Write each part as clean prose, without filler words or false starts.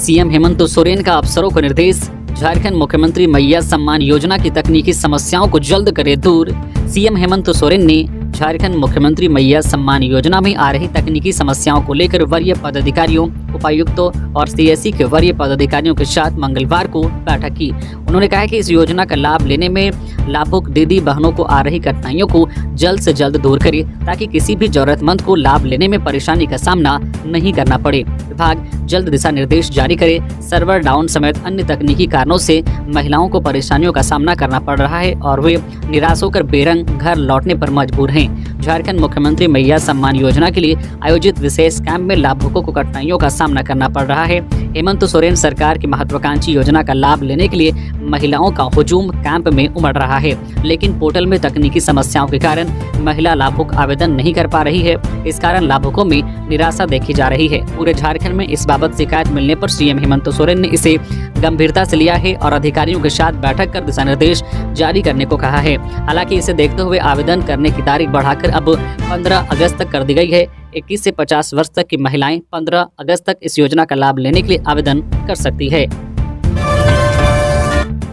CM Hemant Soren का अफसरों को निर्देश, झारखंड मुख्यमंत्री मैया सम्मान योजना की तकनीकी समस्याओं को जल्द करे दूर। सीएम हेमंत सोरेन ने झारखंड मुख्यमंत्री मैया सम्मान योजना में आ रही तकनीकी समस्याओं को लेकर वरीय पदाधिकारियों, उपायुक्तों और सीएससी के वरीय पदाधिकारियों के साथ मंगलवार को बैठक की। उन्होंने कहा कि इस योजना का लाभ लेने में लाभुक दीदी बहनों को आ रही कठिनाइयों को जल्द से जल्द दूर करे, ताकि किसी भी जरूरतमंद को लाभ लेने में परेशानी का सामना नहीं करना पड़े। विभाग जल्द दिशा निर्देश जारी करे। सर्वर डाउन समेत अन्य तकनीकी कारणों से महिलाओं को परेशानियों का सामना करना पड़ रहा है और वे निराश होकर बेरंग घर लौटने पर मजबूर हैं। झारखंड मुख्यमंत्री मैया सम्मान योजना के लिए आयोजित विशेष कैंप में लाभुकों को कठिनाइयों का सामना करना पड़ रहा है। हेमंत सोरेन सरकार की महत्वाकांक्षी योजना का लाभ लेने के लिए महिलाओं का हुजूम कैंप में उमड़ रहा है, लेकिन पोर्टल में तकनीकी समस्याओं के कारण महिला लाभुक आवेदन नहीं कर पा रही है। इस कारण लाभुकों में निराशा देखी जा रही है। पूरे झारखंड में इस बाबत शिकायत मिलने पर सीएम हेमंत सोरेन ने इसे गंभीरता से लिया है और अधिकारियों के साथ बैठक कर दिशा निर्देश जारी करने को कहा है। हालांकि इसे देखते हुए आवेदन करने की तारीख बढ़ाकर अब 15 अगस्त तक कर दी गई है। 21 से 50 वर्ष तक की महिलाएं 15 अगस्त तक इस योजना का लाभ लेने के लिए आवेदन कर सकती है।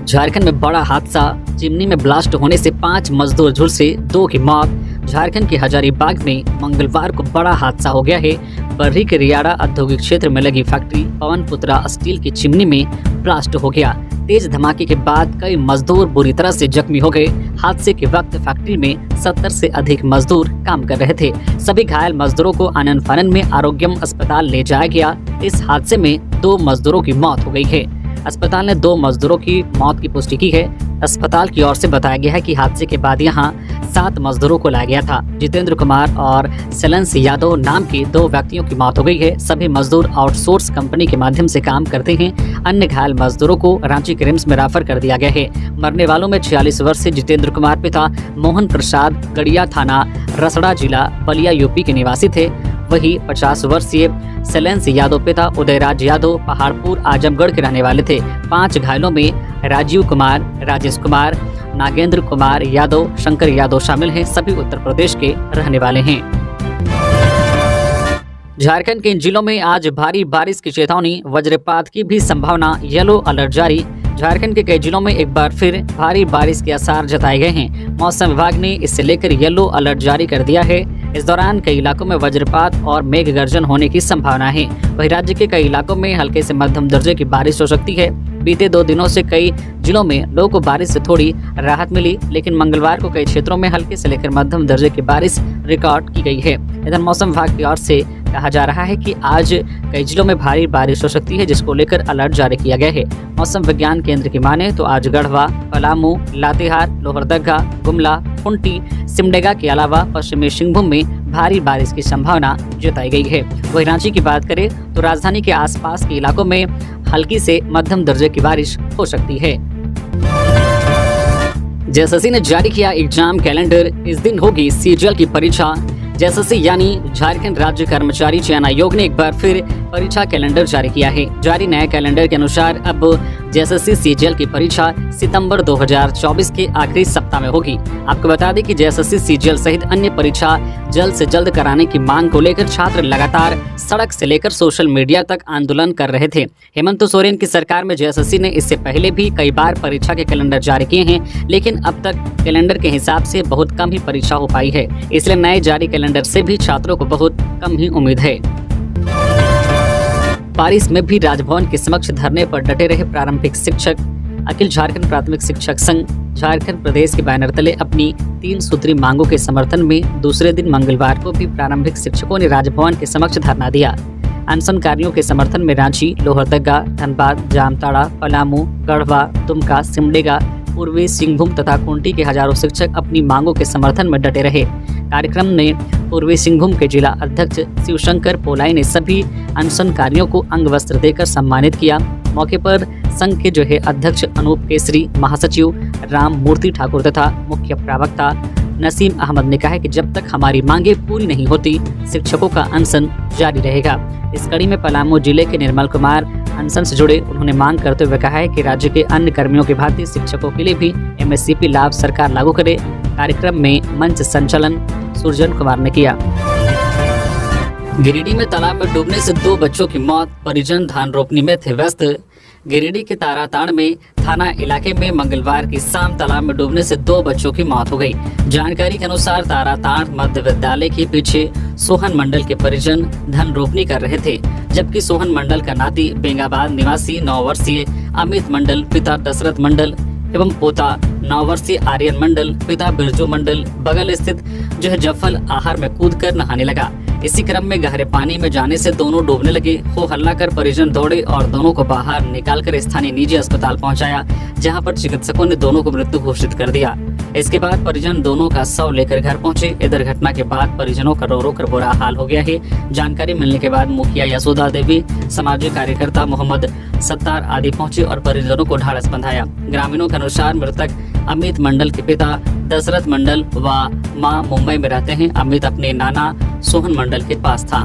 झारखंड में बड़ा हादसा, चिमनी में ब्लास्ट होने से 5 मजदूर झुलसे, 2 की मौत। झारखंड के हजारीबाग में मंगलवार को बड़ा हादसा हो गया है। बर्री के रियाड़ा औद्योगिक क्षेत्र में लगी फैक्ट्री पवनपुत्रा स्टील की चिमनी में ब्लास्ट हो गया। तेज धमाके के बाद कई मजदूर बुरी तरह से जख्मी हो गए। हादसे के वक्त फैक्ट्री में 70 से अधिक मजदूर काम कर रहे थे। सभी घायल मजदूरों को आनन फानन में आरोग्यम अस्पताल ले जाया गया। इस हादसे में 2 मजदूरों की मौत हो गई है। अस्पताल ने 2 मजदूरों की मौत की पुष्टि की है। अस्पताल की ओर से बताया गया है कि हादसे के बाद यहां 7 मजदूरों को लाया गया था। जितेंद्र कुमार और सैलेंस यादव नाम के 2 व्यक्तियों की मौत हो गई है। सभी मजदूर आउटसोर्स कंपनी के माध्यम से काम करते हैं। अन्य घायल मजदूरों को रांची के रिम्स में रेफर कर दिया गया है। मरने वालों में 46 वर्षीय जितेंद्र कुमार पिता मोहन प्रसाद गड़िया थाना रसड़ा जिला बलिया यूपी के निवासी थे। वही 50 वर्षीय सैलेंस यादव पिता उदयराज यादव पहाड़पुर आजमगढ़ के रहने वाले थे। 5 घायलों में राजीव कुमार, राजेश कुमार, नागेंद्र कुमार यादव, शंकर यादव शामिल हैं। सभी उत्तर प्रदेश के रहने वाले हैं। झारखंड के इन जिलों में आज भारी बारिश की चेतावनी, वज्रपात की भी संभावना, येलो अलर्ट जारी। झारखंड के कई जिलों में एक बार फिर भारी बारिश के आसार जताए गए हैं। मौसम विभाग ने इससे लेकर येलो अलर्ट जारी कर दिया है। इस दौरान कई इलाकों में वज्रपात और मेघ गर्जन होने की संभावना है। वहीं राज्य के कई इलाकों में हल्के से मध्यम दर्जे की बारिश हो सकती है। बीते 2 दिनों से कई जिलों में लोगों को बारिश से थोड़ी राहत मिली, लेकिन मंगलवार को कई क्षेत्रों में हल्के से लेकर मध्यम दर्जे की बारिश रिकॉर्ड की गई है। इधर मौसम विभाग की ओर से कहा जा रहा है कि आज कई जिलों में भारी बारिश हो सकती है, जिसको लेकर अलर्ट जारी किया गया है। मौसम विज्ञान केंद्र की माने तो आज गढ़वा, पलामू, लातेहार, लोहरदगा, गुमला, खुंटी, सिमडेगा के अलावा पश्चिमी सिंहभूम में भारी बारिश की संभावना जताई गई है। वहीं रांची की बात करें तो राजधानी के आसपास के इलाकों में हल्की से मध्यम दर्जे की बारिश हो सकती है। जेएसएससी ने जारी किया एग्जाम कैलेंडर, इस दिन होगी सीजीएल की परीक्षा। जेएसएससी यानी झारखंड राज्य कर्मचारी चयन आयोग ने एक बार फिर परीक्षा कैलेंडर जारी किया है। जारी नए कैलेंडर के अनुसार अब जेएसएससी सीजीएल की परीक्षा सितंबर 2024 के आखिरी सप्ताह में होगी। आपको बता दें कि जेएसएससी सीजीएल सहित अन्य परीक्षा जल्द से जल्द कराने की मांग को लेकर छात्र लगातार सड़क से लेकर सोशल मीडिया तक आंदोलन कर रहे थे। हेमंत सोरेन की सरकार में जेएसएससी ने इससे पहले भी कई बार परीक्षा के कैलेंडर जारी किए हैं, लेकिन अब तक कैलेंडर के हिसाब से बहुत कम ही परीक्षा हो पाई है। इसलिए नए जारी कैलेंडर से भी छात्रों को बहुत कम ही उम्मीद है। बारिश में भी राजभवन के समक्ष धरने पर डटे रहे प्रारंभिक शिक्षक। अखिल झारखंड प्राथमिक शिक्षक संघ झारखंड प्रदेश के बैनर तले अपनी 3 सूत्री मांगों के समर्थन में दूसरे दिन मंगलवार को भी प्रारंभिक शिक्षकों ने राजभवन के समक्ष धरना दिया। अनशनकारियों के समर्थन में रांची, लोहरदगा, धनबाद, जामताड़ा, पलामू, गढ़वा, दुमका, सिमडेगा, पूर्वी सिंहभूम तथा खूंटी के हजारों शिक्षक अपनी मांगों के समर्थन में डटे रहे। कार्यक्रम ने पूर्वी सिंहभूम के जिला अध्यक्ष शिवशंकर पोलाई ने सभी अनशनकारियों को अंग वस्त्र देकर सम्मानित किया। मौके पर संघ के अध्यक्ष अनूप केसरी, महासचिव राम मूर्ति ठाकुर तथा मुख्य प्रवक्ता नसीम अहमद ने कहा कि जब तक हमारी मांगे पूरी नहीं होती, शिक्षकों का अनशन जारी रहेगा। इस कड़ी में पलामू जिले के निर्मल कुमार अनशन से जुड़े। उन्होंने मांग करते हुए कहा है कि राज्य के अन्य कर्मियों की भांति शिक्षकों के लिए भी एमएससीपी लाभ सरकार लागू करे। कार्यक्रम में मंच संचालन सुरजन कुमार ने किया। गिरिडीह में तालाब में डूबने से 2 बच्चों की मौत, परिजन धान रोपनी में थे व्यस्त। गिरिडीह के ताराताड़ में थाना इलाके में मंगलवार की शाम तालाब में डूबने से 2 बच्चों की मौत हो गई। जानकारी के अनुसार ताराताड़ मध्य विद्यालय के पीछे सोहन मंडल के परिजन धन रोपनी कर रहे थे, जबकि सोहन मंडल का नाती बेंगाबाद निवासी 9 वर्षीय अमित मंडल, पिता दशरथ मंडल एवं पोता 9 वर्षीय आर्यन मंडल, पिता बिरजू मंडल बगल स्थित जो है जफल आहर में कूदकर नहाने लगा। इसी क्रम में गहरे पानी में जाने से दोनों डूबने लगे। हो हल्ला कर परिजन दौड़े और दोनों को बाहर निकालकर स्थानीय निजी अस्पताल पहुंचाया, जहां पर चिकित्सकों ने दोनों को मृत्यु घोषित कर दिया। इसके बाद परिजन दोनों का शव लेकर घर पहुंचे। इधर घटना के बाद परिजनों का रो रो कर बुरा हाल हो गया है। जानकारी मिलने के बाद मुखिया यशोदा देवी, सामाजिक कार्यकर्ता मोहम्मद सत्तार आदि पहुंचे और परिजनों को ढाढ़स बंधाया। ग्रामीणों के अनुसार मृतक अमित मंडल के पिता दशरथ मंडल व मां मुंबई में रहते हैं। अमित अपने नाना सोहन मंडल के पास था।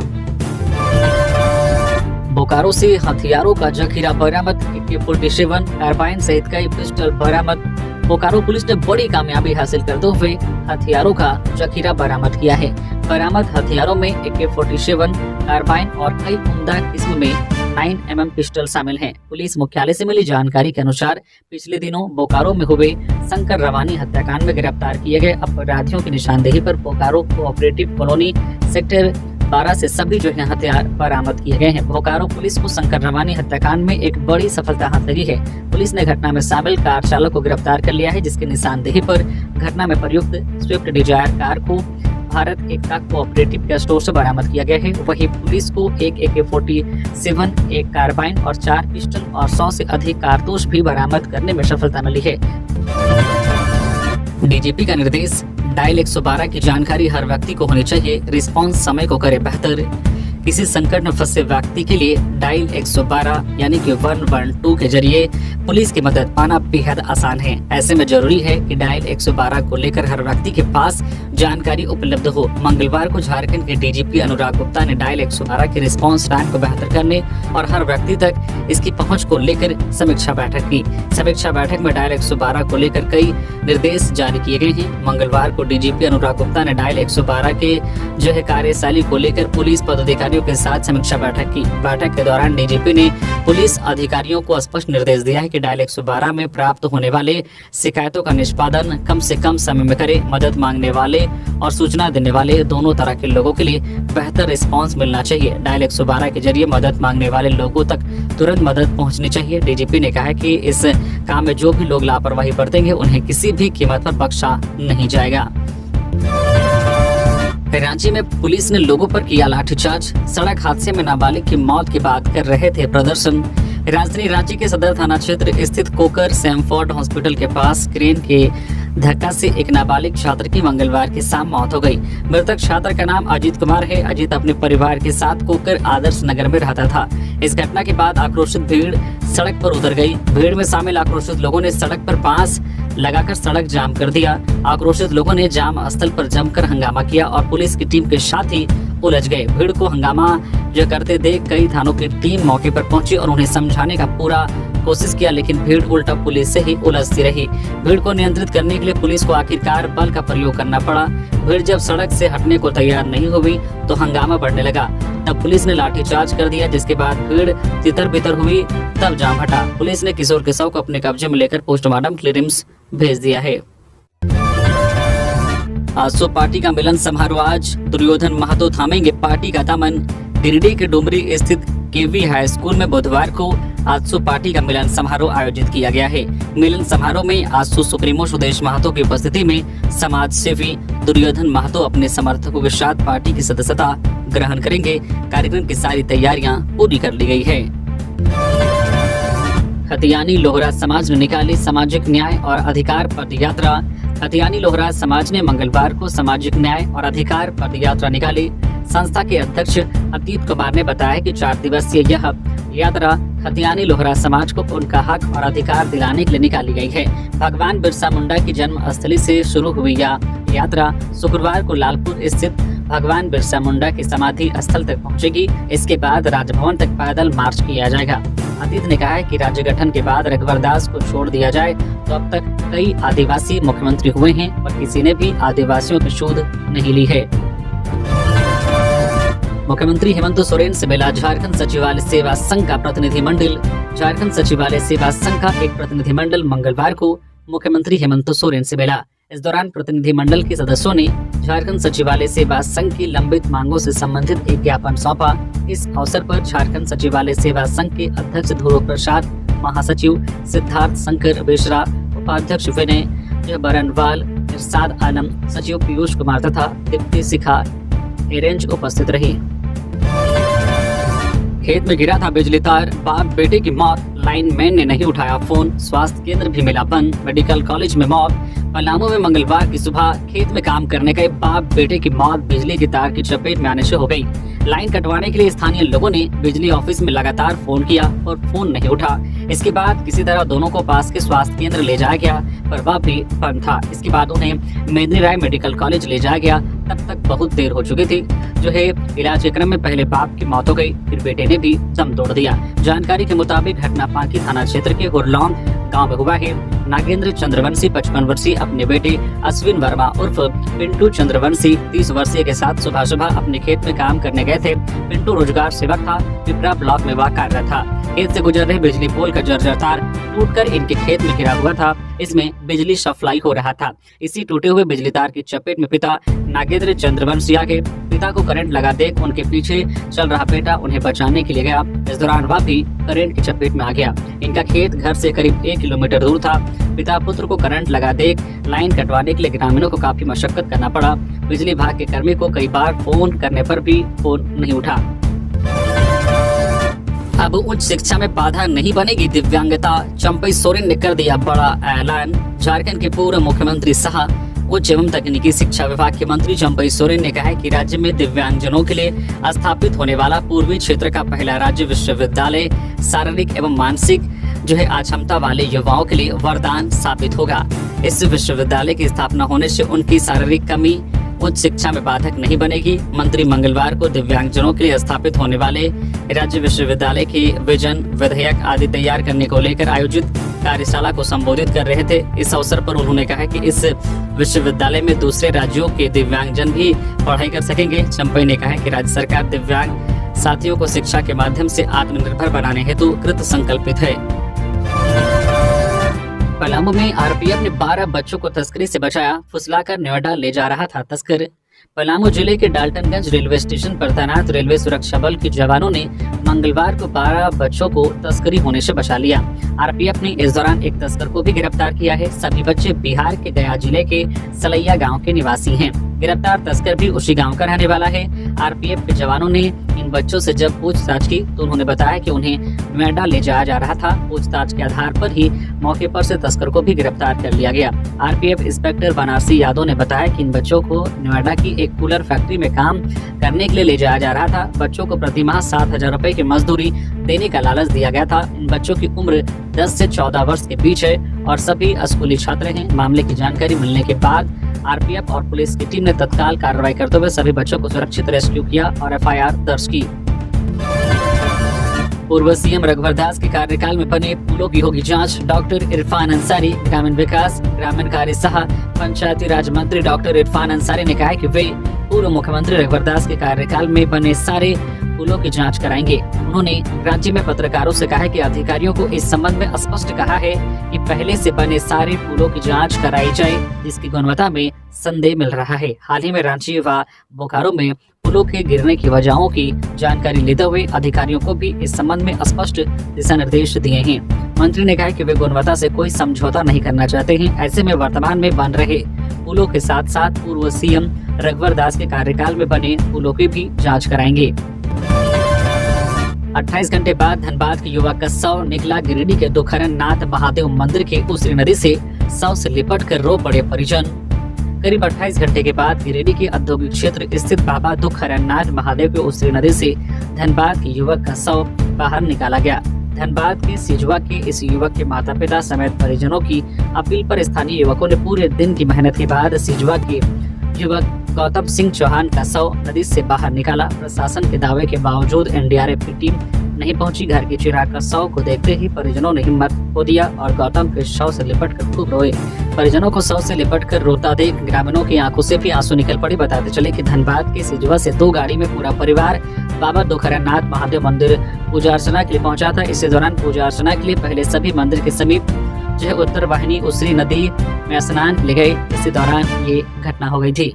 बोकारो से हथियारों का जखीरा बरामद, AK-47 कार्बाइन सहित कई पिस्टल बरामद। बोकारो पुलिस ने बड़ी कामयाबी हासिल करते हुए हथियारों का जखीरा बरामद किया है। बरामद हथियारों में AK-47 कार्बाइन और कई उम्दा किस्म में 9mm पिस्टल शामिल हैं। पुलिस मुख्यालय से मिली जानकारी के अनुसार पिछले दिनों बोकारो में हुए शंकर रवानी हत्याकांड में गिरफ्तार किए गए अपराधियों की निशानदेही पर बोकारो कोऑपरेटिव कॉलोनी सेक्टर 12 से सभी जो है हथियार बरामद किए गए हैं। बोकारो पुलिस को शंकर रवानी हत्याकांड में एक बड़ी सफलता हाथ लगी है। पुलिस ने घटना में शामिल कार चालक को गिरफ्तार कर लिया है, जिसकी निशानदेही पर घटना में प्रयुक्त स्विफ्ट डिजायर कार को भारत एकता कोऑपरेटिव के स्टोर से बरामद किया गया है। वहीं पुलिस को एक AK-47, एक कार्बाइन और 4 पिस्टल और 100 से अधिक कारतूस भी बरामद करने में सफलता मिली है। डीजीपी का निर्देश, डायल 112 की जानकारी हर व्यक्ति को होनी चाहिए, रिस्पांस समय को करे बेहतर। किसी संकट में फंसे व्यक्ति के लिए डायल 112 यानी कि 112 के जरिए पुलिस की मदद पाना बेहद आसान है। ऐसे में जरूरी है कि डायल 112 को लेकर हर व्यक्ति के पास जानकारी उपलब्ध हो। मंगलवार को झारखंड के डीजीपी अनुराग गुप्ता ने डायल 112 के रिस्पांस टाइम को बेहतर करने और हर व्यक्ति तक इसकी पहुंच को लेकर समीक्षा बैठक की। समीक्षा बैठक में डायल 112 को लेकर कई निर्देश जारी किए गए हैं। मंगलवार को डीजीपी अनुराग गुप्ता ने डायल 112 के जो है कार्यशैली को लेकर पुलिस पदाधिकारियों के साथ समीक्षा बैठक की। बैठक के दौरान डीजीपी ने पुलिस अधिकारियों को स्पष्ट निर्देश दिया है कि डायल 112 में प्राप्त होने वाले शिकायतों का निष्पादन कम से कम समय में करे। मदद मांगने वाले और सूचना देने वाले दोनों तरह के लोगों के लिए बेहतर रिस्पांस मिलना चाहिए। डायल 112 के जरिए मदद मांगने वाले लोगों तक तुरंत मदद पहुंचनी चाहिए। डीजीपी ने कहा कि इस काम में जो भी लोग लापरवाही बरतेंगे उन्हें किसी भी कीमत पर बख्शा नहीं जाएगा। रांची में पुलिस ने लोगों पर किया लाठीचार्ज, सड़क हादसे में नाबालिग की मौत की बात कर रहे थे प्रदर्शन। राजधानी रांची के सदर थाना क्षेत्र स्थित कोकर सैमफोर्ड हॉस्पिटल के पास क्रेन के धक्का से एक नाबालिग छात्र की मंगलवार की शाम मौत हो गई। मृतक छात्र का नाम अजीत कुमार है। अजीत अपने परिवार के साथ कोकर आदर्श नगर में रहता था। इस घटना के बाद आक्रोशित भीड़ सड़क पर उतर गई। भीड़ में शामिल आक्रोशित लोगों ने सड़क पर बांस लगाकर सड़क जाम कर दिया। आक्रोशित लोगों ने जाम स्थल पर जमकर हंगामा किया और पुलिस की टीम के साथ ही उलझ गए। भीड़ को हंगामा जो करते देख कई थानों की टीम मौके पर पहुंची और उन्हें समझाने का पूरा कोशिश किया, लेकिन भीड़ उल्टा पुलिस से ही उलझती रही। भीड़ को नियंत्रित करने के लिए पुलिस को आखिरकार बल का प्रयोग करना पड़ा। भीड़ जब सड़क से हटने को तैयार नहीं हुई तो हंगामा बढ़ने लगा। तब पुलिस ने लाठीचार्ज कर दिया, जिसके बाद भीड़ तितर बितर हुई। तब जाम हटा। पुलिस ने किशोर के शव को अपने कब्जे में लेकर पोस्टमार्टम के लिए रिम्स भेज दिया है। आजसू पार्टी का मिलन समारोह आज, दुर्योधन महतो थामेंगे पार्टी का दामन। गिरिडीह के डुमरी स्थित केवी हाई स्कूल में बुधवार को आजसू पार्टी का मिलन समारोह आयोजित किया गया है। मिलन समारोह में आजसू सुप्रीमो सुदेश महतो की उपस्थिति में समाज सेवी दुर्योधन महतो अपने समर्थकों के साथ पार्टी की सदस्यता ग्रहण करेंगे। कार्यक्रम की सारी तैयारियां पूरी कर ली गई है। हथियानी लोहरा समाज ने निकाली सामाजिक न्याय और अधिकार पद यात्रा। हथियानी लोहरा समाज ने मंगलवार को सामाजिक न्याय और अधिकार पद यात्रा निकाली। संस्था के अध्यक्ष अतीत कुमार ने बताया कि 4 दिवसीय यह यात्रा हथियानी लोहरा समाज को उनका हक और अधिकार दिलाने के लिए निकाली गई है। भगवान बिरसा मुंडा की जन्म स्थली से शुरू हुई यह यात्रा शुक्रवार को लालपुर स्थित भगवान बिरसा मुंडा की समाधि स्थल तक पहुंचेगी। इसके बाद राजभवन तक पैदल मार्च किया जाएगा। अतीत ने कहा है कि राज्य गठन के बाद रघुवर दास को छोड़ दिया जाए तो अब तक कई आदिवासी मुख्यमंत्री हुए हैं पर किसी ने भी आदिवासियों की शोध नहीं ली है। मुख्यमंत्री हेमंत सोरेन से मिला झारखंड सचिवालय सेवा संघ का प्रतिनिधिमंडल। झारखंड सचिवालय सेवा संघ का एक प्रतिनिधिमंडल मंगलवार को मुख्यमंत्री हेमंत सोरेन से मिला। इस दौरान प्रतिनिधिमंडल के सदस्यों ने झारखंड सचिवालय सेवा संघ की लंबित मांगों से संबंधित एक ज्ञापन सौंपा। इस अवसर पर झारखंड सचिवालय सेवा संघ के अध्यक्ष ध्रुव प्रसाद, महासचिव सिद्धार्थ शंकर बेशरा, उपाध्यक्ष विनय बरनवाल, इरशाद आलम, सचिव पीयूष कुमार तथा दीप्ति शिखा एरेंज उपस्थित रही। खेत में गिरा था बिजली तार, बाप बेटे की मौत, लाइनमैन ने नहीं उठाया फोन, स्वास्थ्य केंद्र भी मिला बंद, मेडिकल कॉलेज में मौत। पलामू में मंगलवार की सुबह खेत में काम करने गए बाप बेटे की मौत बिजली की तार की चपेट में आने से हो गई। लाइन कटवाने के लिए स्थानीय लोगों ने बिजली ऑफिस में लगातार फोन किया और फोन नहीं उठा। इसके बाद किसी तरह दोनों को पास के स्वास्थ्य केंद्र ले जाया गया, पर वह भी बंद था। इसके बाद उन्हें मेदिनी राय मेडिकल कॉलेज ले जाया गया। तब तक बहुत देर हो चुकी थी। इलाज के क्रम में पहले बाप की मौत हो गई, फिर बेटे ने भी दम तोड़ दिया। जानकारी के मुताबिक घटना पांकी थाना क्षेत्र के हुरलौंग गांव में हुआ है। नागेंद्र चंद्रवंशी 55 वर्षीय अपने बेटे अश्विन वर्मा उर्फ पिंटू चंद्रवंशी 30 वर्षीय के साथ सुबह सुबह अपने खेत में काम करने गए थे। पिंटू रोजगार सेवक था। पिपरा ब्लॉक में वह कार्यरत था। खेत से गुजर रहे बिजली पोल का जर्जर तार टूटकर इनके खेत में गिरा हुआ था। इसमें बिजली सप्लाई हो रहा था। इसी टूटे हुए बिजली तार की चपेट में पिता नागेंद्र चंद्रवंशी आ गए। पिता को करंट लगा देख उनके पीछे चल रहा बेटा उन्हें बचाने के लिए गया। इस दौरान वह भी करंट की चपेट में आ गया। इनका खेत घर से करीब 1 किलोमीटर दूर था। पिता पुत्र को करंट लगा देख लाइन कटवाने के लिए ग्रामीणों को काफी मशक्कत करना पड़ा। बिजली विभाग के कर्मी को कई बार फोन करने पर भी फोन नहीं उठा। अब उच्च शिक्षा में बाधा नहीं बनेगी दिव्यांगता, चंपई सोरेन ने कर दिया बड़ा ऐलान। झारखंड के पूर्व मुख्यमंत्री सह उच्च एवं तकनीकी शिक्षा विभाग के मंत्री चंपई सोरेन ने कहा है कि राज्य में दिव्यांगजनों के लिए स्थापित होने वाला पूर्वी क्षेत्र का पहला राज्य विश्वविद्यालय शारीरिक एवं मानसिक अक्षमता वाले युवाओं के लिए वरदान साबित होगा। इस विश्वविद्यालय की स्थापना होने से उनकी शारीरिक कमी उच्च शिक्षा में बाधक नहीं बनेगी। मंत्री मंगलवार को दिव्यांगजनों के लिए स्थापित होने वाले राज्य विश्वविद्यालय की विजन, विधेयक आदि तैयार करने को लेकर आयोजित कार्यशाला को संबोधित कर रहे थे। इस अवसर पर उन्होंने कहा कि इस विश्वविद्यालय में दूसरे राज्यों के दिव्यांगजन भी पढ़ाई कर सकेंगे। चंपई ने कहा कि राज्य सरकार दिव्यांग साथियों को शिक्षा के माध्यम से आत्मनिर्भर बनाने हेतु कृत संकल्पित है। पलामू में आरपीएफ ने 12 बच्चों को तस्करी से बचाया, फुसलाकर नोएडा ले जा रहा था तस्कर। पलामू जिले के डाल्टनगंज रेलवे स्टेशन पर तैनात रेलवे सुरक्षा बल के जवानों ने मंगलवार को 12 बच्चों को तस्करी होने से बचा लिया। आरपीएफ ने इस दौरान एक तस्कर को भी गिरफ्तार किया है। सभी बच्चे बिहार के गया जिले के सलैया गांव के निवासी हैं। गिरफ्तार तस्कर भी उसी गांव का रहने वाला है। आरपीएफ के जवानों ने इन बच्चों से जब पूछताछ की तो उन्होंने बताया कि उन्हें नोएडा ले जाया जा रहा था। पूछताछ के आधार पर ही मौके पर से तस्कर को भी गिरफ्तार कर लिया गया। आरपीएफ इंस्पेक्टर बनारसी यादव ने बताया कि इन बच्चों को नोएडा की एक कूलर फैक्ट्री में काम करने के लिए ले जाया जा रहा था। बच्चों को प्रति माह 7,000 रुपए की मजदूरी देने का लालच दिया गया था। इन बच्चों की उम्र 10 से 14 वर्ष के बीच है और सभी स्कूली छात्र हैं। मामले की जानकारी मिलने के बाद आरपीएफ और पुलिस की टीम ने तत्काल कार्रवाई करते हुए सभी बच्चों को सुरक्षित रेस्क्यू किया और एफआईआर दर्ज की। पूर्व सीएम रघुवर दास के कार्यकाल में बने पुलों की होगी जांच। डॉक्टर इरफान अंसारी, ग्रामीण विकास ग्रामीण कार्य सह पंचायती राज मंत्री डॉक्टर इरफान अंसारी ने कहा है कि वे पूर्व मुख्यमंत्री रघुवर दास के कार्यकाल में बने सारे पुलों की जांच कराएंगे। उन्होंने राज्य में पत्रकारों से कहा है कि अधिकारियों को इस संबंध में स्पष्ट कहा है कि पहले से बने सारे पुलों की जांच कराई जाए, जिसकी गुणवत्ता में संदेह मिल रहा है। हाल ही में रांची व बोकारो में पुलों के गिरने की वजहों की जानकारी लेते हुए अधिकारियों को भी इस संबंध में स्पष्ट दिशा निर्देश दिए हैं। मंत्री ने कहा कि वे गुणवत्ता से कोई समझौता नहीं करना चाहते हैं। ऐसे में वर्तमान में बन रहे पुलों के साथ साथ पूर्व सीएम रघुवर दास के कार्यकाल में बने पुलों की भी जांच कराएंगे। 28 घंटे बाद धनबाद के युवक का शव निकला। गिरिडीह के दुखहरन नाथ महादेव मंदिर के उसरी नदी से शव से लिपट कर रो पड़े परिजन। करीब 28 घंटे के बाद गिरिडीह के औद्योगिक क्षेत्र स्थित बाबा दुखहरन नाथ महादेव के उसरी नदी से धनबाद के युवक का शव बाहर निकाला गया। धनबाद के सिजवा के इस युवक के माता पिता समेत परिजनों की अपील पर स्थानीय युवकों ने पूरे दिन की मेहनत के बाद सिजवा के युवक गौतम सिंह चौहान का शव नदी से बाहर निकाला। प्रशासन के दावे के बावजूद एनडीआरएफ की टीम नहीं पहुंची। घर के चिराग का शव को देखते ही परिजनों ने हिम्मत खो दिया और गौतम के शव से लिपट कर खूब रोए। परिजनों को शव से लिपटकर रोता देख ग्रामीणों की आंखों से भी आंसू निकल पड़े। बताते चले कि धनबाद के सिजवा से 2 गाड़ी में पूरा परिवार बाबा दोखरानाथ महादेव मंदिर पूजा अर्चना के लिए पहुंचा था। इसी दौरान पूजा अर्चना के लिए पहले सभी मंदिर के समीप जो है उत्तर वाहिनी उसरी नदी में स्नान ले गए। इसी दौरान ये घटना हो गई थी।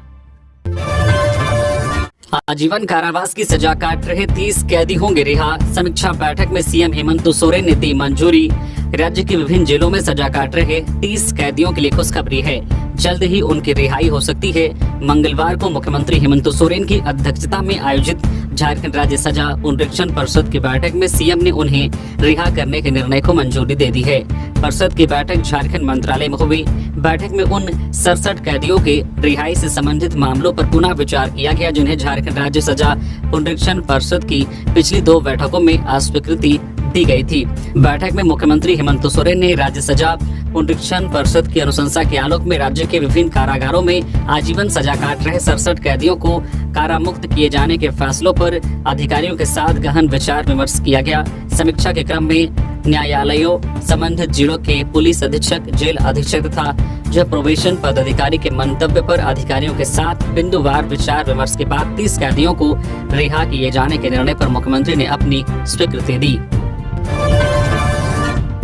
आजीवन कारावास की सजा काट रहे 30 कैदी होंगे रिहा। समीक्षा बैठक में सीएम हेमंत सोरेन ने दी मंजूरी। राज्य की विभिन्न जेलों में सजा काट रहे 30 कैदियों के लिए खुशखबरी है, जल्द ही उनकी रिहाई हो सकती है। मंगलवार को मुख्यमंत्री हेमंत सोरेन की अध्यक्षता में आयोजित झारखंड राज्य सजा पुनरीक्षण परिषद की बैठक में सीएम ने उन्हें रिहा करने के निर्णय को मंजूरी दे दी है। परिषद की बैठक झारखंड मंत्रालय में हुई। बैठक में उन 67 कैदियों के रिहाई से संबंधित मामलों पर पुनः विचार किया गया, जिन्हें झारखंड राज्य सजा पुनरीक्षण परिषद की पिछली 2 बैठकों में अस्वीकृति दी गई थी। बैठक में मुख्यमंत्री हेमंत सोरेन ने राज्य सजा पुनरीक्षण परिषद की अनुशंसा के आलोक में राज्य के विभिन्न कारागारों में आजीवन सजा काट रहे 67 कैदियों को कारामुक्त किए जाने के फैसलों पर अधिकारियों के साथ गहन विचार विमर्श किया गया। समीक्षा के क्रम में न्यायालयों, संबंधित जिलों के पुलिस अधीक्षक, जेल अधीक्षक तथा जो प्रोबेशन पदाधिकारी के मंतव्य पर अधिकारियों के साथ बिंदुवार विचार विमर्श के बाद 30 कैदियों को रिहा किए जाने के निर्णय पर मुख्यमंत्री ने अपनी स्वीकृति दी।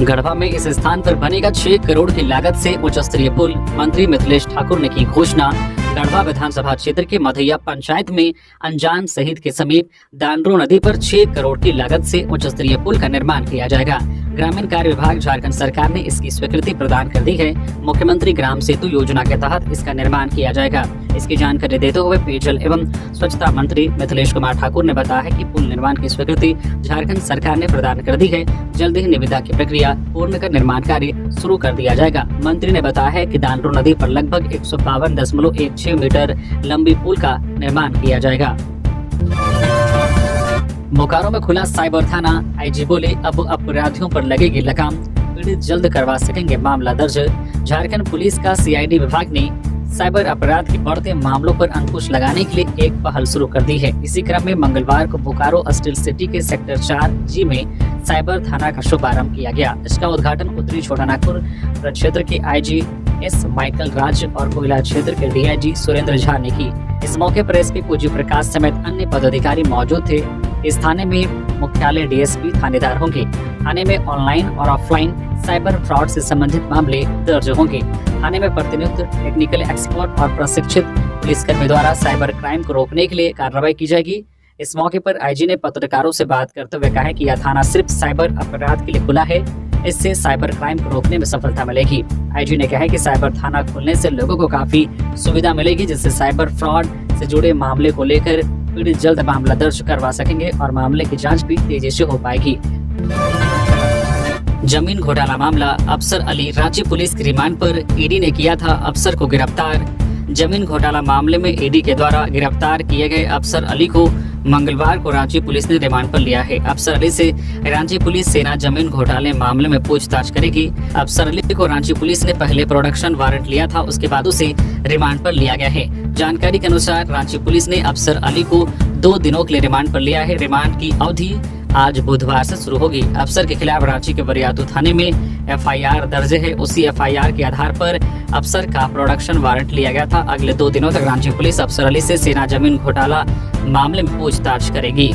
गढ़वा में इस स्थान पर बनेगा 6 करोड़ की लागत से उच्च स्तरीय पुल। मंत्री मिथिलेश ठाकुर ने की घोषणा। गढ़वा विधानसभा क्षेत्र के मधैया पंचायत में अनजान शहीद के समीप दांड्रो नदी पर 6 करोड़ की लागत से उच्च स्तरीय पुल का निर्माण किया जाएगा। ग्रामीण कार्य विभाग झारखंड सरकार ने इसकी स्वीकृति प्रदान कर दी है। मुख्यमंत्री ग्राम सेतु योजना के तहत इसका निर्माण किया जाएगा। इसकी जानकारी देते हुए पेयजल एवं स्वच्छता मंत्री मिथिलेश कुमार ठाकुर ने बताया है कि पुल निर्माण की स्वीकृति झारखंड सरकार ने प्रदान कर दी है। जल्द ही निविदा की प्रक्रिया पूर्ण कर निर्माण कार्य शुरू कर दिया जाएगा। मंत्री ने बताया है कि दांड्रो नदी पर लगभग 152.16 मीटर लंबी पुल का निर्माण किया जाएगा। बोकारो में खुला साइबर थाना। आईजी बोले अब अपराधियों पर लगेगी लगाम, पीड़ित जल्द करवा सकेंगे मामला दर्ज। झारखंड पुलिस का सीआईडी विभाग ने साइबर अपराध के बढ़ते मामलों पर अंकुश लगाने के लिए एक पहल शुरू कर दी है। इसी क्रम में मंगलवार को बोकारो स्टील सिटी के सेक्टर 4G में साइबर थाना का शुभारंभ किया गया। इसका उद्घाटन उत्तरी छोटानागपुर क्षेत्र के आईजी एस माइकल राज और कोयला क्षेत्र के डीआईजी सुरेंद्र झा ने की। इस मौके पर एसपी पूज्य प्रकाश समेत अन्य पदाधिकारी मौजूद थे। इस थाने में मुख्यालय डीएसपी थानेदार होंगे। थाने में ऑनलाइन और ऑफलाइन साइबर फ्रॉड से संबंधित मामले दर्ज होंगे। थाने में प्रतिनियुक्त टेक्निकल एक्सपर्ट और प्रशिक्षित पुलिसकर्मी द्वारा साइबर क्राइम को रोकने के लिए कार्रवाई की जाएगी। इस मौके पर आईजी ने पत्रकारों से बात करते हुए कहा कि यह थाना सिर्फ साइबर अपराध के लिए खुला है, इससे साइबर क्राइम को रोकने में सफलता मिलेगी। आईजी ने कहा कि साइबर थाना खुलने से लोगों को काफी सुविधा मिलेगी, जिससे साइबर फ्रॉड से जुड़े मामले को लेकर पीड़ित जल्द मामला दर्ज करवा सकेंगे और मामले की जांच भी तेजी से हो पाएगी। जमीन घोटाला मामला। अफसर अली रांची पुलिस की रिमांड पर ईडी ने किया था अफसर को गिरफ्तार। जमीन घोटाला मामले में ईडी के द्वारा गिरफ्तार किए गए अफसर अली को मंगलवार को रांची पुलिस ने रिमांड पर लिया है। अफसर अली से रांची पुलिस सेना जमीन घोटाले मामले में पूछताछ करेगी। अफसर अली को रांची पुलिस ने पहले प्रोडक्शन वारंट लिया था, उसके बाद उसे रिमांड पर लिया गया है। जानकारी के अनुसार रांची पुलिस ने अफसर अली को 2 दिनों के लिए रिमांड पर लिया है। रिमांड की अवधि आज बुधवार से शुरू होगी। अफसर के खिलाफ रांची के बरियातू थाने में एफआईआर दर्ज है। उसी एफआईआर के आधार पर अफसर का प्रोडक्शन वारंट लिया गया था। अगले 2 दिनों तक रांची पुलिस अफसर अली से सेना जमीन घोटाला मामले में पूछताछ करेगी।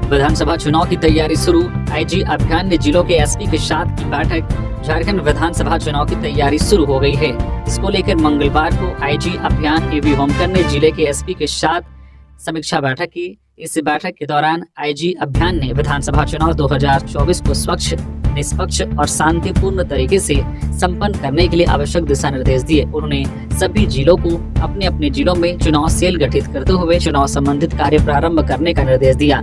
विधानसभा चुनाव की तैयारी शुरू। आईजी अभियान ने जिलों के एसपी के साथ की बैठक। झारखंड विधानसभा चुनाव की तैयारी शुरू हो गई है। इसको लेकर मंगलवार को आईजी अभियान एवी होमकर ने जिले के एसपी के साथ समीक्षा बैठक की। इस बैठक के दौरान आईजी अभियान ने विधानसभा चुनाव 2024 को स्वच्छ, निष्पक्ष और शांतिपूर्ण तरीके से संपन्न करने के लिए आवश्यक दिशा निर्देश दिए। उन्होंने सभी जिलों को अपने अपने जिलों में चुनाव सेल गठित करते हुए चुनाव संबंधित कार्य प्रारंभ करने का निर्देश दिया।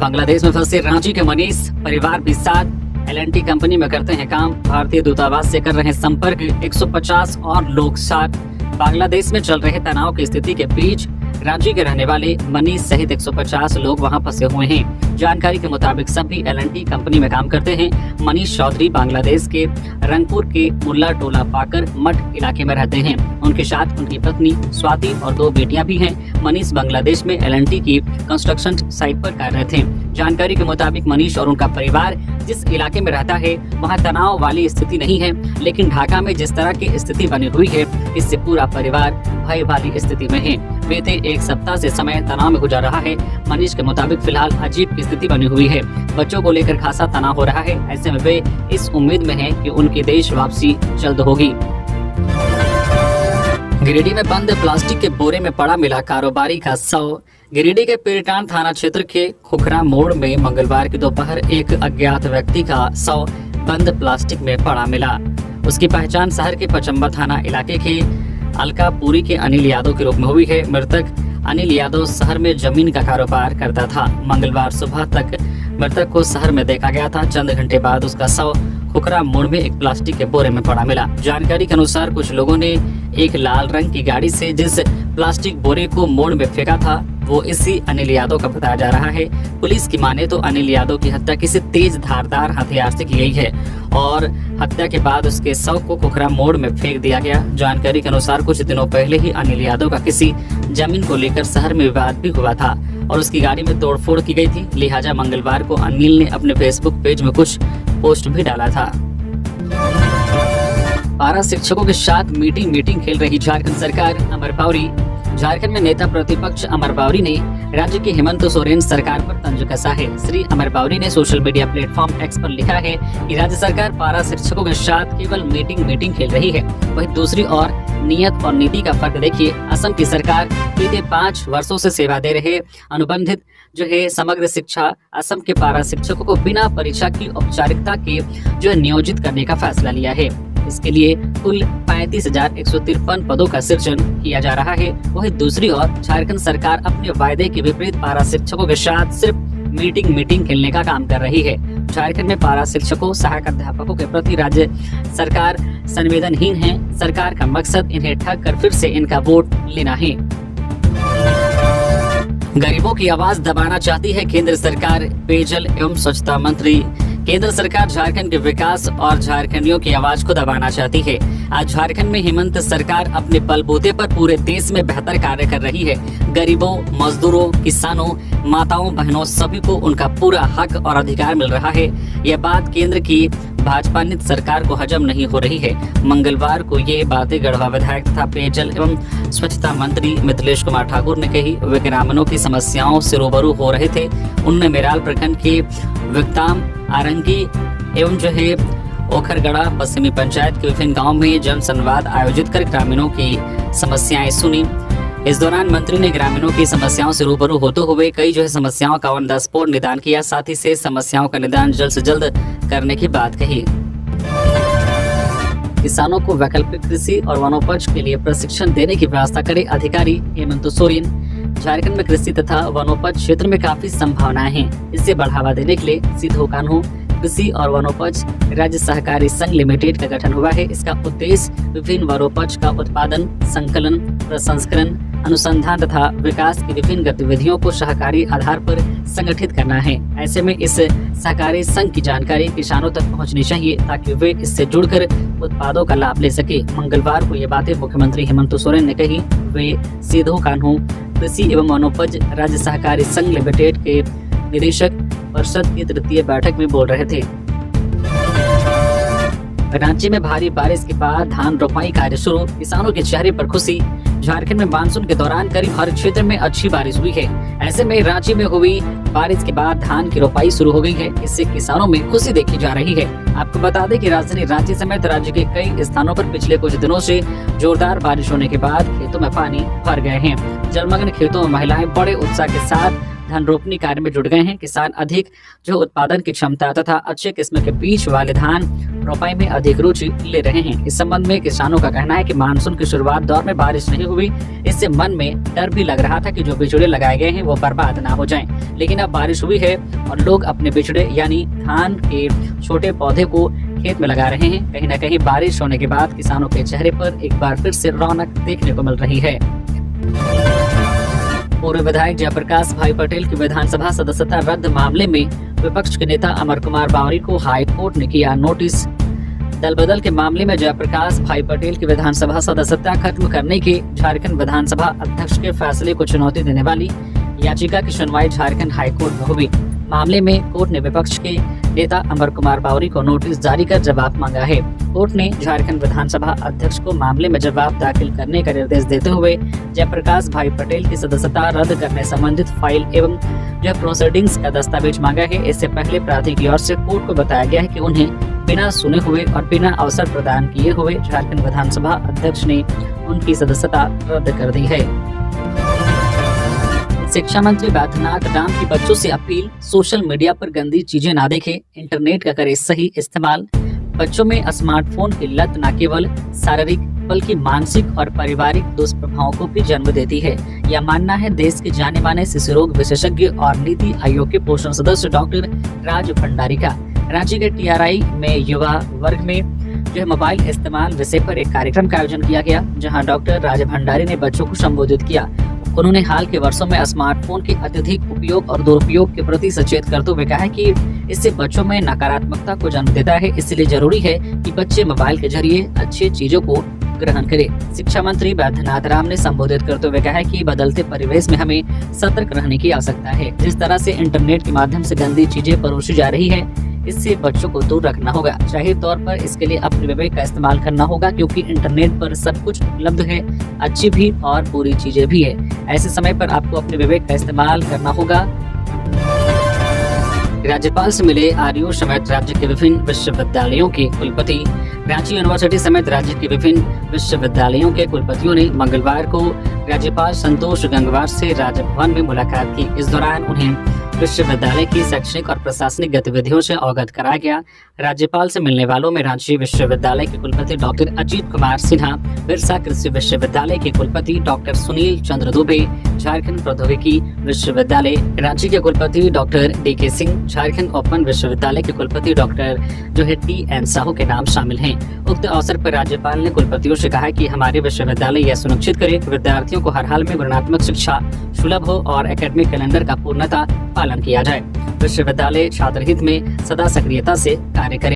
बांग्लादेश में फंसे रांची के मनीष परिवार भी साथ L&T कंपनी में करते हैं काम। भारतीय दूतावास से कर रहे संपर्क 150 और लोग साथ। बांग्लादेश में चल रहे तनाव की स्थिति के बीच रांची के रहने वाले मनीष सहित 150 लोग वहां फंसे हुए हैं। जानकारी के मुताबिक सभी L&T कंपनी में काम करते हैं। मनीष चौधरी बांग्लादेश के रंगपुर के मुल्ला टोला पाकर मठ इलाके में रहते हैं। उनके साथ उनकी पत्नी स्वाति और 2 बेटियां भी हैं। मनीष बांग्लादेश में L&T की कंस्ट्रक्शन साइट पर कार्यरत थे। जानकारी के मुताबिक मनीष और उनका परिवार जिस इलाके में रहता है वहाँ तनाव वाली स्थिति नहीं है, लेकिन ढाका में जिस तरह की स्थिति बनी हुई है इससे पूरा परिवार भय वाली स्थिति में है। बीते एक सप्ताह से समय तनाव में गुजर रहा है। मनीष के मुताबिक फिलहाल अजीब की स्थिति बनी हुई है। बच्चों को लेकर खासा तनाव हो रहा है। ऐसे में वे इस उम्मीद में हैं कि उनकी देश वापसी जल्द होगी। गिरिडीह में बंद प्लास्टिक के बोरे में पड़ा मिला कारोबारी का शव। गिरिडीह के पीरटान थाना क्षेत्र के खुखरा मोड़ में मंगलवार की दोपहर एक अज्ञात व्यक्ति का शव बंद प्लास्टिक में पड़ा मिला। उसकी पहचान शहर के पचम्बा थाना इलाके के अलकापुरी के अनिल यादव के रूप में हुई है। मृतक अनिल यादव शहर में जमीन का कारोबार करता था। मंगलवार सुबह तक मृतक को शहर में देखा गया था। चंद घंटे बाद उसका शव खुखरा मोड़ में एक प्लास्टिक के बोरे में पड़ा मिला। जानकारी के अनुसार कुछ लोगों ने एक लाल रंग की गाड़ी से जिस प्लास्टिक बोरे को मोड़ में फेंका था वो इसी अनिल यादव का बताया जा रहा है। पुलिस की माने तो अनिल यादव की हत्या किसी तेज धारदार हथियार से की गई है और हत्या के बाद उसके शव को खुखरा मोड़ में फेंक दिया गया। जानकारी के अनुसार कुछ दिनों पहले ही अनिल यादव का किसी जमीन को लेकर शहर में विवाद भी हुआ था और उसकी गाड़ी में तोड़फोड़ की गई थी। लिहाजा मंगलवार को अनिल ने अपने फेसबुक पेज में कुछ पोस्ट भी डाला था। पारा शिक्षकों के साथ मीटिंग खेल रही झारखंड सरकार। अमर बावरी। झारखंड में नेता प्रतिपक्ष अमर बावरी ने राज्य की हेमंत सोरेन सरकार पर तंज कसा है। श्री अमर बावरी ने सोशल मीडिया प्लेटफॉर्म एक्स पर लिखा है कि राज्य सरकार पारा शिक्षकों के साथ केवल मीटिंग खेल रही है। वहीं दूसरी ओर नियत और नीति का फर्क देखिए। असम की सरकार बीते 5 वर्षों से सेवा दे रहे अनुबंधित जो है समग्र शिक्षा असम के पारा शिक्षकों को बिना परीक्षा की औपचारिकता के जो है नियोजित करने का फैसला लिया है। इसके लिए कुल 35,153 पदों का सृजन किया जा रहा है। वहीं दूसरी ओर झारखंड सरकार अपने वायदे के विपरीत पारा शिक्षकों के साथ सिर्फ मीटिंग खेलने का काम कर रही है। झारखंड में पारा शिक्षकों सहायक अध्यापकों के प्रति राज्य सरकार संवेदनहीन है। सरकार का मकसद इन्हें ठग कर फिर से इनका वोट लेना है। गरीबों की आवाज दबाना चाहती है केंद्र सरकार। पेयजल एवं स्वच्छता मंत्री। केंद्र सरकार झारखंड के विकास और झारखंडियों की आवाज को दबाना चाहती है। आज झारखंड में हेमंत सरकार अपने बलबूते पर पूरे देश में बेहतर कार्य कर रही है। गरीबों, मजदूरों, किसानों, माताओं, बहनों सभी को उनका पूरा हक और अधिकार मिल रहा है। यह बात केंद्र की भाजपा नित सरकार को हजम नहीं हो रही है। मंगलवार को ये बातें गढ़वा विधायक तथा पेयजल एवं स्वच्छता मंत्री मिथिलेश कुमार ठाकुर ने कही। वे ग्रामीणों की समस्याओं से रूबरू हो रहे थे। उन्होंने मेराल प्रखंड के विक्ताम, आरंगी एवं जो है ओखरगढ़ा पश्चिमी पंचायत के विभिन्न गाँव में जन संवाद आयोजित कर ग्रामीणों की समस्याएं सुनी। इस दौरान मंत्री ने ग्रामीणों की समस्याओं से रूबरू होते हुए कई जो है समस्याओं का ऑन द स्पॉट निदान किया। साथ ही से समस्याओं का निदान जल्द से जल्द करने की बात कही। किसानों को वैकल्पिक कृषि और वनोपज के लिए प्रशिक्षण देने की व्यवस्था करे अधिकारी हेमंत सोरेन। झारखंड में कृषि तथा वनोपज क्षेत्र में काफी संभावनाएं हैं। इसे बढ़ावा देने के लिए सीधो कानून कृषि और वनोपज राज्य सहकारी संघ लिमिटेड का गठन हुआ है। इसका उद्देश्य विभिन्न वनोपज का उत्पादन, संकलन, प्रसंस्करण, अनुसंधान तथा विकास की विभिन्न गतिविधियों को सहकारी आधार पर संगठित करना है। ऐसे में इस सहकारी संघ की जानकारी किसानों तक पहुंचनी चाहिए ताकि वे इससे जुड़कर उत्पादों का लाभ ले सके। मंगलवार को ये बातें मुख्यमंत्री हेमंत सोरेन ने कही। वे सीधो कानून कृषि एवं वनोपज राज्य सहकारी संघ लिमिटेड के निदेशक परिषद की तृतीय बैठक में बोल रहे थे। रांची में भारी बारिश के बाद धान रोपाई कार्य शुरू। किसानों के चेहरे पर खुशी। झारखंड में मानसून के दौरान करीब हर क्षेत्र में अच्छी बारिश हुई है। ऐसे में रांची में हुई बारिश के बाद धान की रोपाई शुरू हो गई है। इससे किसानों में खुशी देखी जा रही है। आपको बता दें कि राजधानी रांची समेत राज्य के कई स्थानों पर पिछले कुछ दिनों से जोरदार बारिश होने के बाद खेतों में पानी भर गए हैं। जलमग्न खेतों में महिलाएं बड़े उत्साह के साथ धान रोपनी कार्य में जुट गए हैं। किसान अधिक जो उत्पादन की क्षमता तथा अच्छे किस्म के बीज वाले धान रोपाई में अधिक रुचि ले रहे हैं। इस संबंध में किसानों का कहना है कि मानसून की शुरुआत दौर में बारिश नहीं हुई। इससे मन में डर भी लग रहा था कि जो बिचड़े लगाए गए हैं वो बर्बाद ना हो जाएं। लेकिन अब बारिश हुई है और लोग अपने बिचड़े यानी धान के छोटे पौधे को खेत में लगा रहे हैं। कहीं न कहीं बारिश होने के बाद किसानों के चेहरे पर एक बार फिर से रौनक देखने को मिल रही है। पूर्व विधायक जयप्रकाश भाई पटेल की विधानसभा सदस्यता रद्द मामले में विपक्ष के नेता अमर कुमार बावरी को हाई कोर्ट ने किया नोटिस। दल बदल के मामले में जयप्रकाश भाई पटेल की विधानसभा सदस्यता खत्म करने के झारखंड विधानसभा अध्यक्ष के फैसले को चुनौती देने वाली याचिका की सुनवाई झारखंड हाई कोर्ट में हुई। मामले में कोर्ट ने विपक्ष के नेता अमर कुमार बावरी को नोटिस जारी कर जवाब मांगा है। कोर्ट ने झारखंड विधानसभा अध्यक्ष को मामले में जवाब दाखिल करने का निर्देश देते हुए जयप्रकाश भाई पटेल की सदस्यता रद्द करने संबंधित फाइल एवं प्रोसीडिंग्स का दस्तावेज मांगा है। इससे पहले प्रार्थी की ओर से कोर्ट को बताया गया है कि उन्हें बिना सुने हुए और बिना अवसर प्रदान किए हुए झारखंड विधानसभा अध्यक्ष ने उनकी सदस्यता रद्द कर दी है। शिक्षा मंत्री बैद्यनाथ राम की बच्चों से अपील, सोशल मीडिया पर गंदी चीजें ना देखें, इंटरनेट का करें सही इस्तेमाल। बच्चों में स्मार्टफोन की लत न केवल शारीरिक बल्कि मानसिक और पारिवारिक दुष्प्रभावों को भी जन्म देती है। यह मानना है देश के जाने माने शिशु रोग विशेषज्ञ और नीति आयोग के पोषण सदस्य डॉक्टर राज भंडारी का। रांची के TRI में युवा वर्ग में मोबाइल इस्तेमाल विषय पर एक कार्यक्रम का आयोजन किया गया, जहां डॉक्टर राज भंडारी ने बच्चों को संबोधित किया। उन्होंने हाल के वर्षों में स्मार्टफोन के अत्यधिक उपयोग और दुरुपयोग के प्रति सचेत करते हुए कहा कि इससे बच्चों में नकारात्मकता को जन्म देता है, इसलिए जरूरी है कि बच्चे मोबाइल के जरिए अच्छी चीजों को ग्रहण करें। शिक्षा मंत्री बैद्यनाथ राम ने संबोधित करते हुए कहा कि बदलते परिवेश में हमें सतर्क रहने की आवश्यकता है। जिस तरह से इंटरनेट के माध्यम से गंदी चीजें परोसी जा रही है, इससे बच्चों को दूर रखना होगा। जाहिर तौर पर इसके लिए अपने विवेक का इस्तेमाल करना होगा, क्योंकि इंटरनेट पर सब कुछ उपलब्ध है, अच्छी भी और बुरी चीजें भी है। ऐसे समय पर आपको अपने विवेक का इस्तेमाल करना होगा। राज्यपाल से मिले आरयू समेत राज्य के विभिन्न विश्वविद्यालयों के कुलपति। रांची यूनिवर्सिटी समेत राज्य के विभिन्न विश्वविद्यालयों के कुलपतियों ने मंगलवार को राज्यपाल संतोष गंगवार से राजभवन में मुलाकात की। इस दौरान उन्हें विश्वविद्यालय की शैक्षणिक और प्रशासनिक गतिविधियों से अवगत कराया गया। राज्यपाल से मिलने वालों में रांची विश्वविद्यालय के कुलपति डॉक्टर अजीत कुमार सिन्हा, बिरसा कृषि विश्वविद्यालय के कुलपति डॉक्टर सुनील चंद्र दुबे, झारखंड प्रौद्योगिकी विश्वविद्यालय रांची के कुलपति doctor DK Singh, Jharkhand open विश्वविद्यालय के कुलपति डॉक्टर TN साहू के नाम शामिल हैं। उक्त अवसर पर राज्यपाल ने कुलपतियों से कहा कि हमारे विश्वविद्यालय यह सुनिश्चित करे कि विद्यार्थियों को हर हाल में गुणात्मक शिक्षा सुलभ हो और एकेडमिक कैलेंडर का पूर्णतः पालन किया जाए। विश्वविद्यालय छात्र हित में सदा सक्रियता से कार्य करे।